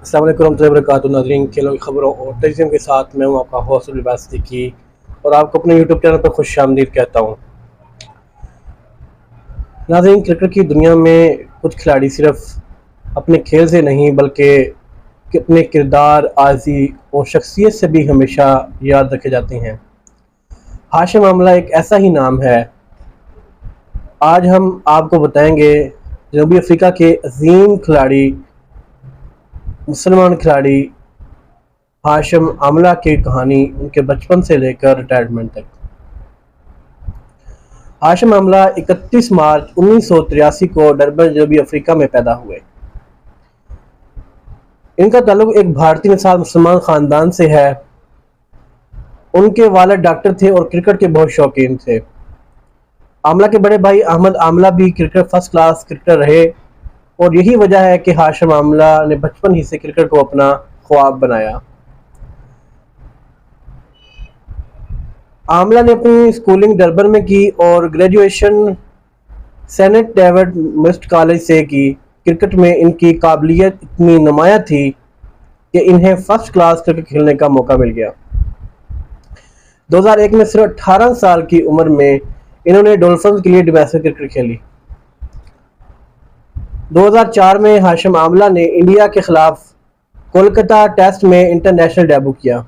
अस्सलाम वालेकुम रहमतुल्लाहि व बरकातुहू। नाज़रीन, खेलों की खबरों और तजज़ियों के साथ मैं हूँ आपका होस्ट लिबास सिद्दीकी और आपको अपने यूट्यूब चैनल पर खुशामदीद कहता हूँ। नाज़रीन, क्रिकेट की दुनिया में कुछ खिलाड़ी सिर्फ अपने खेल से नहीं बल्कि अपने किरदार, आज़ी और शख्सियत से भी हमेशा याद रखे जाते हैं। हाशिम आमला एक ऐसा ही नाम है। आज हम आपको बताएंगे जनूबी अफ्रीका के अजीम खिलाड़ी, मुसलमान खिलाड़ी हाशिम आमला की कहानी, उनके बचपन से लेकर रिटायरमेंट तक। हाशिम आमला 31 मार्च 1983 को डरबन, जनूबी अफ्रीका में पैदा हुए। इनका ताल्लुक एक भारतीय नस्ल मुसलमान ख़ानदान से है। उनके वालिद डॉक्टर थे और क्रिकेट के बहुत शौकीन थे। आमला के बड़े भाई अहमद आमला भी फर्स्ट क्लास क्रिकेटर रहे और यही वजह है कि हाशिम आमला ने बचपन ही से क्रिकेट को अपना ख्वाब बनाया। आमला ने अपनी स्कूलिंग डरबन में की और graduation senate David mist college से की। क्रिकेट में इनकी काबिलियत इतनी नुमाया थी कि इन्हें फर्स्ट क्लास क्रिकेट खेलने का मौका मिल गया। 2001 में सिर्फ 18 साल की उम्र में इन्होंने डॉल्फिन्स के लिए डोमेस्टिक क्रिकेट खेली। 2004 में हाशिम आमला ने इंडिया के खिलाफ कोलकाता टेस्ट में इंटरनेशनल डेब्यू किया।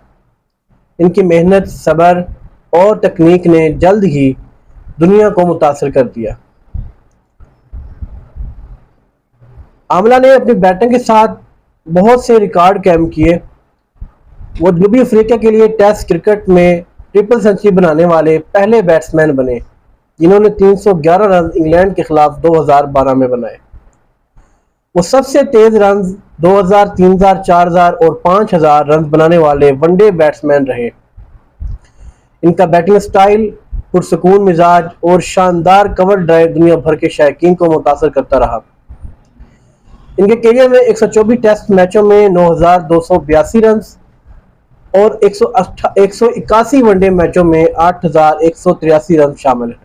इनकी मेहनत, सब्र और तकनीक ने जल्द ही दुनिया को मुतासिर कर दिया। आमला ने अपनी बैटिंग के साथ बहुत से रिकॉर्ड कायम किए। वो जनूबी अफ्रीका के लिए टेस्ट क्रिकेट में ट्रिपल सेंचुरी बनाने वाले पहले बैट्समैन बने, जिन्होंने 311 रन इंग्लैंड के खिलाफ 2012 में बनाए। वो सबसे तेज रन 2000, 3000, 4000 और 5000 रन बनाने वाले वनडे बैट्समैन रहे। इनका बैटिंग स्टाइल, पुरसकून मिजाज और शानदार कवर ड्राइव दुनिया भर के शायकीन को मुतासर करता रहा। इनके करियर में 124 टेस्ट मैचों में 9282 रन और 181 वनडे मैचों में 8183 रन शामिल हैं।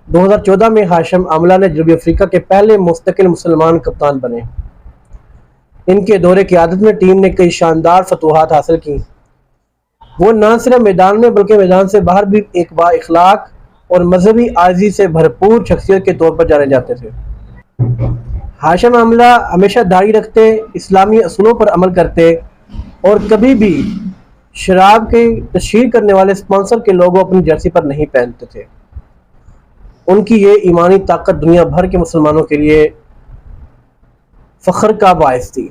2014 में हाशिम आमला ने जनूबी अफ्रीका के पहले मुस्तकिल मुसलमान कप्तान बने। इनके दौरे क़यादत में टीम ने कई शानदार फतूहात हासिल की। वो न सिर्फ मैदान में बल्कि मैदान से बाहर भी एक बाइखलाक और मजहबी आज़ी से भरपूर शख्सियत के तौर पर जाने जाते थे। हाशिम आमला हमेशा दाढ़ी रखते, इस्लामी असूलों पर अमल करते और कभी भी शराब की तशहीर करने वाले स्पॉन्सर के लोगो अपनी जर्सी पर नहीं पहनते थे। उनकी ये ईमानी ताकत दुनिया भर के मुसलमानों के लिए फख्र का बायस थी।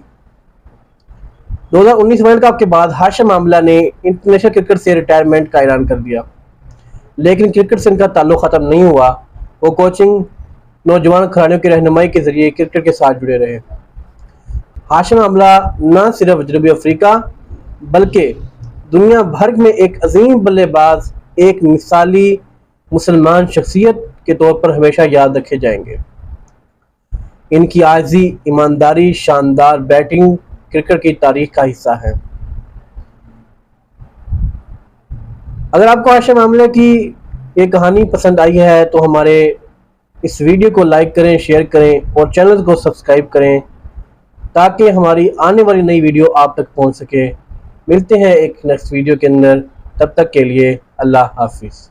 2019 वर्ल्ड कप के बाद हाशिम आमला ने इंटरनेशनल क्रिकेट से रिटायरमेंट का ऐलान कर दिया, लेकिन क्रिकेट से इनका ताल्लुक ख़त्म नहीं हुआ। वो कोचिंग, नौजवान खिलाड़ियों की रहनुमाई के जरिए क्रिकेट के साथ जुड़े रहे। हाशिम आमला न सिर्फ जनूबी अफ्रीका बल्कि दुनिया भर में एक अजीम बल्लेबाज, एक मिसाली मुसलमान शख्सियत के तौर पर हमेशा याद रखे जाएंगे। इनकी आज़ी, ईमानदारी, शानदार बैटिंग क्रिकेट की तारीख का हिस्सा है। अगर आपको हाशिम आमला की ये कहानी पसंद आई है तो हमारे इस वीडियो को लाइक करें, शेयर करें और चैनल को सब्सक्राइब करें ताकि हमारी आने वाली नई वीडियो आप तक पहुंच सके। मिलते हैं एक नेक्स्ट वीडियो के अंदर, तब तक के लिए अल्लाह हाफिज़।